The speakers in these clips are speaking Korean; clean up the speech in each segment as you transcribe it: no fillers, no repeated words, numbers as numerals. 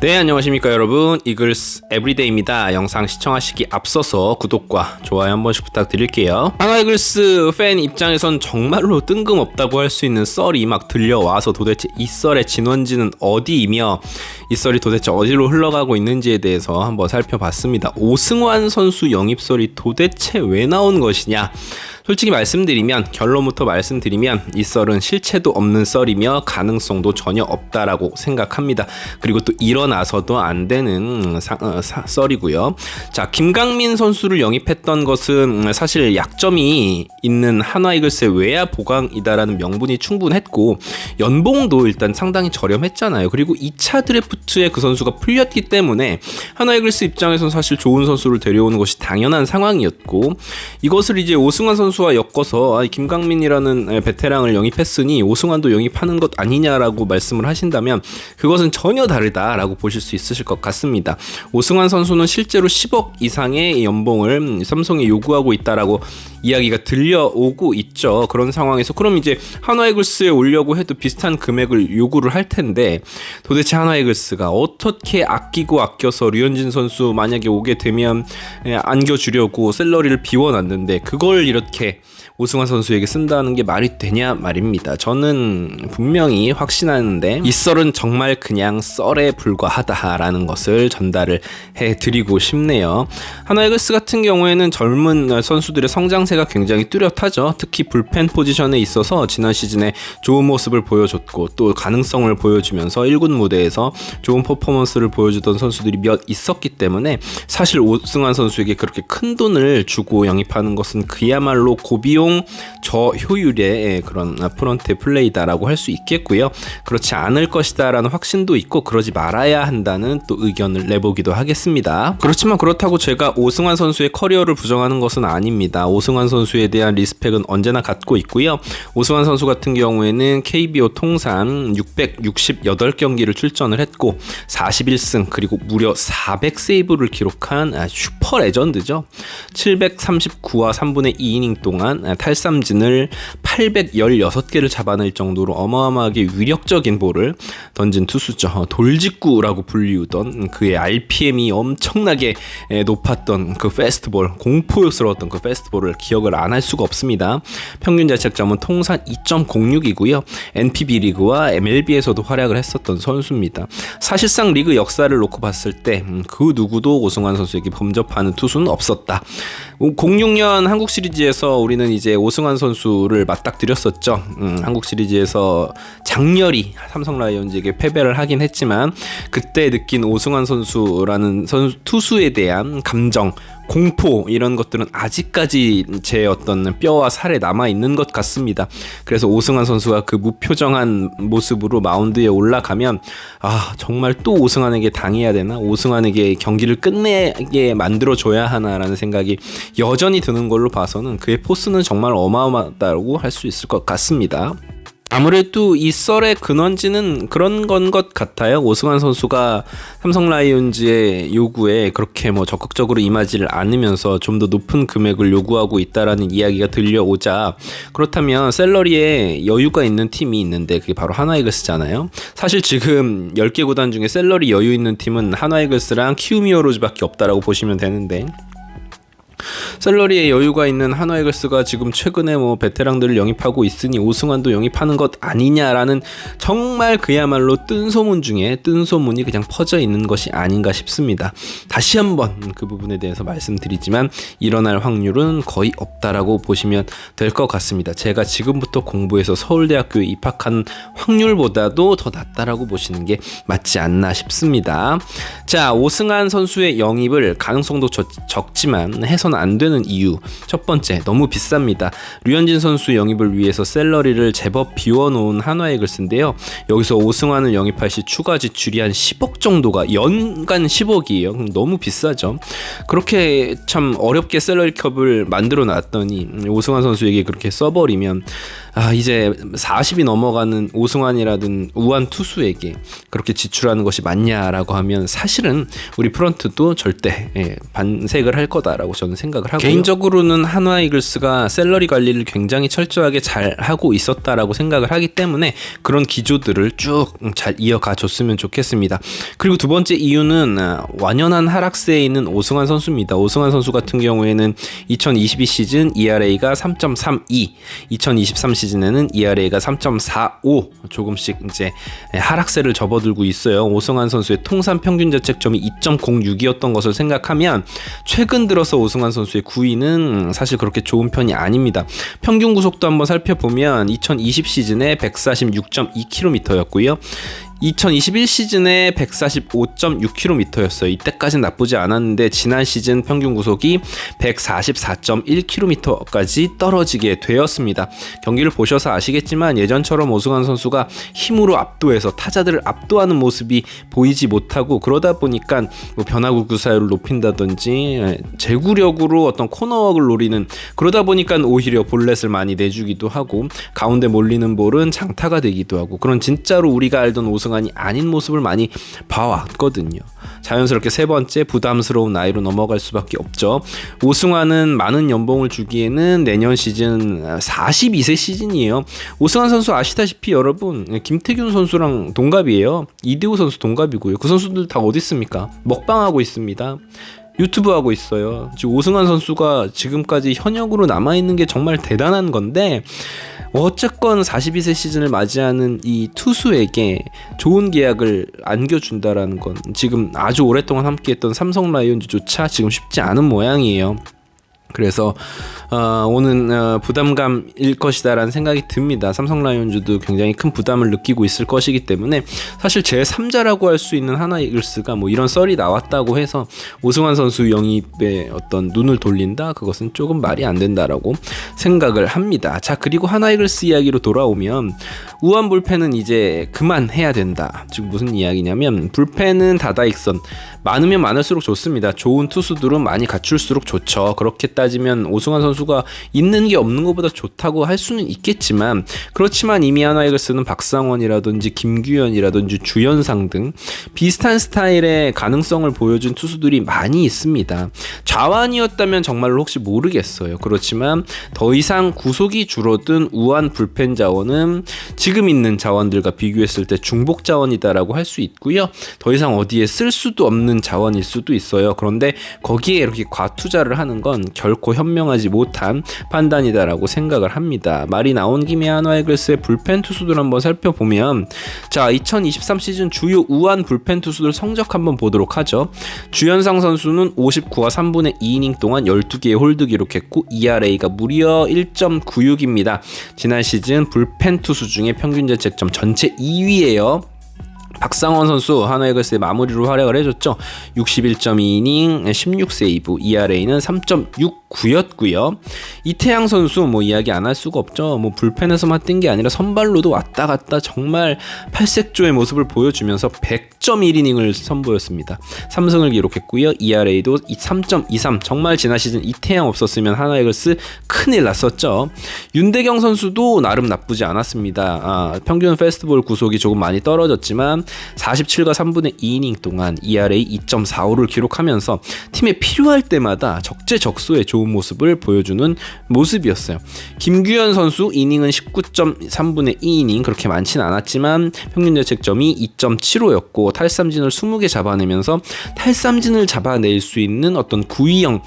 네, 안녕하십니까 여러분. 이글스 에브리데이입니다. 영상 시청하시기 앞서서 구독과 좋아요 한 번씩 부탁드릴게요. 하나 이글스 팬 입장에선 정말로 뜬금없다고 할 수 있는 썰이 막 들려와서 도대체 이 썰의 진원지는 어디이며 이 썰이 도대체 어디로 흘러가고 있는지에 대해서 한번 살펴봤습니다. 오승환 선수 영입설이 도대체 왜 나온 것이냐? 솔직히 말씀드리면, 결론부터 말씀드리면 이 썰은 실체도 없는 썰이며 가능성도 전혀 없다라고 생각합니다. 그리고 또 일어나서도 안 되는 썰이고요. 자, 김강민 선수를 영입했던 것은 사실 약점이 있는 한화 이글스의 외야 보강이다라는 명분이 충분했고, 연봉도 일단 상당히 저렴했잖아요. 그리고 2차 드래프트에 그 선수가 풀렸기 때문에 한화 이글스 입장에서는 사실 좋은 선수를 데려오는 것이 당연한 상황이었고, 이것을 이제 오승환 선수와 엮어서 김강민이라는 베테랑을 영입했으니 오승환도 영입하는 것 아니냐라고 말씀을 하신다면 그것은 전혀 다르다라고 보실 수 있으실 것 같습니다. 오승환 선수는 실제로 10억 이상의 연봉을 삼성에 요구하고 있다라고 이야기가 들려오고 있죠. 그런 상황에서 그럼 이제 한화 이글스에 오려고 해도 비슷한 금액을 요구를 할 텐데, 도대체 한화 이글스가 어떻게 아끼고 아껴서 류현진 선수 만약에 오게 되면 안겨주려고 샐러리를 비워놨는데 그걸 이렇게 오승환 선수에게 쓴다는 게 말이 되냐 말입니다. 저는 분명히 확신하는데 이 썰은 정말 그냥 썰에 불과하다라는 것을 전달을 해드리고 싶네요. 한화 이글스 같은 경우에는 젊은 선수들의 성장세가 굉장히 뚜렷하죠. 특히 불펜 포지션에 있어서 지난 시즌에 좋은 모습을 보여줬고 또 가능성을 보여주면서 1군 무대에서 좋은 퍼포먼스를 보여주던 선수들이 몇 있었기 때문에 사실 오승환 선수에게 그렇게 큰 돈을 주고 영입하는 것은 그야말로 고비용 저효율의 그런 프런트 플레이다라고 할 수 있겠고요. 그렇지 않을 것이다 라는 확신도 있고 그러지 말아야 한다는 또 의견을 내보기도 하겠습니다. 그렇지만 그렇다고 제가 오승환 선수의 커리어를 부정하는 것은 아닙니다. 오승환 선수에 대한 리스펙은 언제나 갖고 있고요. 오승환 선수 같은 경우에는 KBO 통산 668경기를 출전을 했고 41승 그리고 무려 400세이브를 기록한 슈퍼 레전드죠. 739와 3분의 2이닝 동안 탈삼진을 816개를 잡아낼 정도로 어마어마하게 위력적인 볼을 던진 투수죠. 돌직구라고 불리우던 그의 RPM이 엄청나게 높았던 그 페스트볼, 공포스러웠던 그 페스트볼을 기억을 안 할 수가 없습니다. 평균 자책점은 통산 2.06이고요. NPB 리그와 MLB에서도 활약을 했었던 선수입니다. 사실상 리그 역사를 놓고 봤을 때 그 누구도 오승환 선수에게 범접하는 투수는 없었다. 06년 한국 시리즈에서 우리는 이제 오승환 선수를 맞닥뜨렸었죠. 한국 시리즈에서 장렬히 삼성 라이온즈에게 패배를 하긴 했지만 그때 느낀 오승환 선수라는 투수에 대한 감정, 공포 이런 것들은 아직까지 제 어떤 뼈와 살에 남아 있는 것 같습니다. 그래서 오승환 선수가 그 무표정한 모습으로 마운드에 올라가면 정말 또 오승환에게 당해야 되나? 오승환에게 경기를 끝내게 만들어줘야 하나라는 생각이 여전히 드는 걸로 봐서는 그의 포스는 정말 어마어마하다고 할 수 있을 것 같습니다. 아무래도 이 썰의 근원지는 그런 건 것 같아요. 오승환 선수가 삼성 라이온즈의 요구에 그렇게 적극적으로 임하지를 않으면서 좀 더 높은 금액을 요구하고 있다라는 이야기가 들려오자, 그렇다면 샐러리에 여유가 있는 팀이 있는데 그게 바로 한화 이글스잖아요. 사실 지금 10개 구단 중에 샐러리 여유 있는 팀은 한화 이글스랑 키움 히어로즈밖에 없다라고 보시면 되는데, 샐러리에 여유가 있는 한화 이글스가 지금 최근에 베테랑들을 영입하고 있으니 오승환도 영입하는 것 아니냐라는 정말 그야말로 뜬소문 중에 뜬소문이 그냥 퍼져 있는 것이 아닌가 싶습니다. 다시 한번 그 부분에 대해서 말씀드리지만 일어날 확률은 거의 없다라고 보시면 될 것 같습니다. 제가 지금부터 공부해서 서울대학교에 입학한 확률보다도 더 낮다라고 보시는 게 맞지 않나 싶습니다. 자, 오승환 선수의 영입을 가능성도 적지만 해서는 안 되는 이유, 첫 번째, 너무 비쌉니다. 류현진 선수 영입을 위해서 샐러리를 제법 비워놓은 한화 이글스인데요. 여기서 오승환을 영입할 시 추가 지출이 한 10억 정도가 연간 10억이에요. 그럼 너무 비싸죠. 그렇게 참 어렵게 샐러리 컵을 만들어 놨더니 오승환 선수에게 그렇게 써버리면 이제 40이 넘어가는 오승환이라든 우한 투수에게 그렇게 지출하는 것이 맞냐라고 하면 사실은 우리 프런트도 절대 반색을 할 거다라고 저는 생각을 하고요. 개인적으로는 한화 이글스가 셀러리 관리를 굉장히 철저하게 잘 하고 있었다라고 생각을 하기 때문에 그런 기조들을 쭉 잘 이어가 줬으면 좋겠습니다. 그리고 두 번째 이유는 완연한 하락세에 있는 오승환 선수입니다. 오승환 선수 같은 경우에는 2022 시즌 ERA가 3.32, 2023 시즌에는 ERA가 3.45 조금씩 이제 하락세를 접어들고 있어요. 오승환 선수의 통산 평균 자책점이 2.06이었던 것을 생각하면 최근 들어서 오승환 선수의 구위는 사실 그렇게 좋은 편이 아닙니다. 평균 구속도 한번 살펴보면 2020 시즌에 146.2km였고요. 2021 시즌에 145.6km였어요. 이때까지는 나쁘지 않았는데 지난 시즌 평균 구속이 144.1km까지 떨어지게 되었습니다. 경기를 보셔서 아시겠지만 예전처럼 오승환 선수가 힘으로 압도해서 타자들을 압도하는 모습이 보이지 못하고 그러다 보니까 뭐 변화구 구사율을 높인다든지 제구력으로 어떤 코너웍을 노리는 그러다 보니까 오히려 볼넷을 많이 내주기도 하고 가운데 몰리는 볼은 장타가 되기도 하고 그런 진짜로 우리가 알던 오승환이 아닌 모습을 많이 봐왔거든요. 자연스럽게 세 번째 부담스러운 나이로 넘어갈 수밖에 없죠. 오승환은 많은 연봉을 주기에는 내년 시즌 42세 시즌이에요. 오승환 선수 아시다시피 여러분 김태균 선수랑 동갑이에요. 이대호 선수 동갑이고요. 그 선수들 다 어디 있습니까? 먹방하고 있습니다. 유튜브 하고 있어요. 지금 오승환 선수가 지금까지 현역으로 남아있는 게 정말 대단한 건데 어쨌건 42세 시즌을 맞이하는 이 투수에게 좋은 계약을 안겨준다라는 건 지금 아주 오랫동안 함께했던 삼성 라이온즈조차 지금 쉽지 않은 모양이에요. 그래서 오는 부담감일 것이다라는 생각이 듭니다. 삼성 라이온즈도 굉장히 큰 부담을 느끼고 있을 것이기 때문에 사실 제3자라고 할 수 있는 하나 이글스가 뭐 이런 썰이 나왔다고 해서 오승환 선수 영입에 어떤 눈을 돌린다? 그것은 조금 말이 안 된다라고 생각을 합니다. 자, 그리고 하나 이글스 이야기로 돌아오면 우한 불펜은 이제 그만해야 된다. 지금 무슨 이야기냐면 불펜은 다다익선 많으면 많을수록 좋습니다. 좋은 투수들은 많이 갖출수록 좋죠. 그렇게 따지면 오승환 선수가 있는 게 없는 것보다 좋다고 할 수는 있겠지만 그렇지만 이미 하나 이글스는 박상원이라든지 김규현이라든지 주연상 등 비슷한 스타일의 가능성을 보여준 투수들이 많이 있습니다. 좌완이었다면 정말로 혹시 모르겠어요. 그렇지만 더 이상 구속이 줄어든 우한 불펜 자원은 지금 있는 자원들과 비교했을 때 중복 자원이다라고 할 수 있고요. 더 이상 어디에 쓸 수도 없는 자원일 수도 있어요. 그런데 거기에 이렇게 과투자를 하는 건 결코 현명하지 못한 판단이다라고 생각을 합니다. 말이 나온 김에 한화 이글스의 불펜 투수들 한번 살펴보면 자 2023 시즌 주요 우한 불펜 투수들 성적 한번 보도록 하죠. 주연상 선수는 59와 3분의 2이닝 동안 12개의 홀드 기록했고 ERA가 무려 1.96입니다. 지난 시즌 불펜 투수 중에 평균 자책점 전체 2위예요. 박상원 선수 하나 이글스의 마무리로 활약을 해줬죠. 61.2이닝 16세이브 ERA는 3.69였고요. 이태양 선수 뭐 이야기 안 할 수가 없죠. 뭐 불펜에서만 뛴 게 아니라 선발로도 왔다 갔다 정말 팔색조의 모습을 보여주면서 100.1이닝을 선보였습니다. 3승을 기록했고요. ERA도 3.23 정말 지난 시즌 이태양 없었으면 하나 이글스 큰일 났었죠. 윤대경 선수도 나름 나쁘지 않았습니다. 평균 페스트볼 구속이 조금 많이 떨어졌지만 47과 3분의 2이닝 동안 ERA 2.45를 기록하면서 팀에 필요할 때마다 적재적소에 좋은 모습을 보여주는 모습이었어요. 김규현 선수 이닝은 19.3분의 2이닝 그렇게 많진 않았지만 평균 자책점이 2.75였고 탈삼진을 20개 잡아내면서 탈삼진을 잡아낼 수 있는 어떤 구위형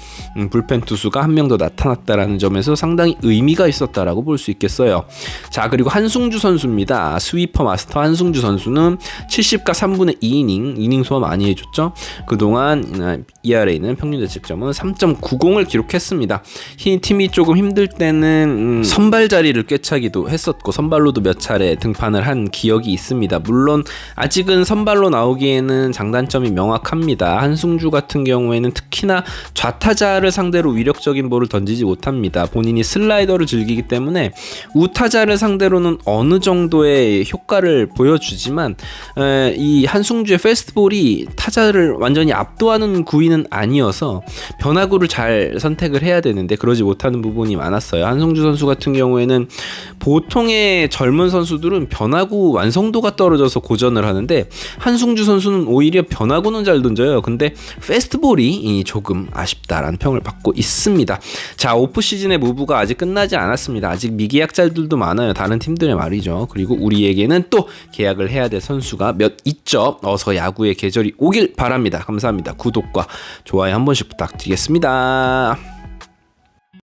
불펜 투수가 한 명 더 나타났다라는 점에서 상당히 의미가 있었다라고 볼 수 있겠어요. 자, 그리고 한승주 선수입니다. 스위퍼 마스터 한승주 선수는 70과 3분의 2이닝 이닝 소화 많이 해줬죠. 그동안 ERA는 평균 자책점은 3.90을 기록했습니다. 팀이 조금 힘들 때는 선발 자리를 꿰차기도 했었고 선발로도 몇 차례 등판을 한 기억이 있습니다. 물론 아직은 선발로 나오기에는 장단점이 명확합니다. 한승주 같은 경우에는 특히나 좌타자를 상대로 위력적인 볼을 던지지 못합니다. 본인이 슬라이더를 즐기기 때문에 우타자를 상대로는 어느 정도의 효과를 보여주지만 이 한승주의 페스트볼이 타자를 완전히 압도하는 구위는 아니어서 변화구를 잘 선택을 해야 되는데 그러지 못하는 부분이 많았어요. 한승주 선수 같은 경우에는 보통의 젊은 선수들은 변화구 완성도가 떨어져서 고전을 하는데 한승주 선수는 오히려 변화구는 잘 던져요. 근데 페스트볼이 조금 아쉽다라는 평을 받고 있습니다. 자, 오프 시즌의 무브가 아직 끝나지 않았습니다. 아직 미계약자들도 많아요. 다른 팀들의 말이죠. 그리고 우리에게는 또 계약을 해야 될 선수가 몇 있죠. 어서 야구의 계절이 오길 바랍니다. 감사합니다. 구독과 좋아요 한 번씩 부탁드리겠습니다.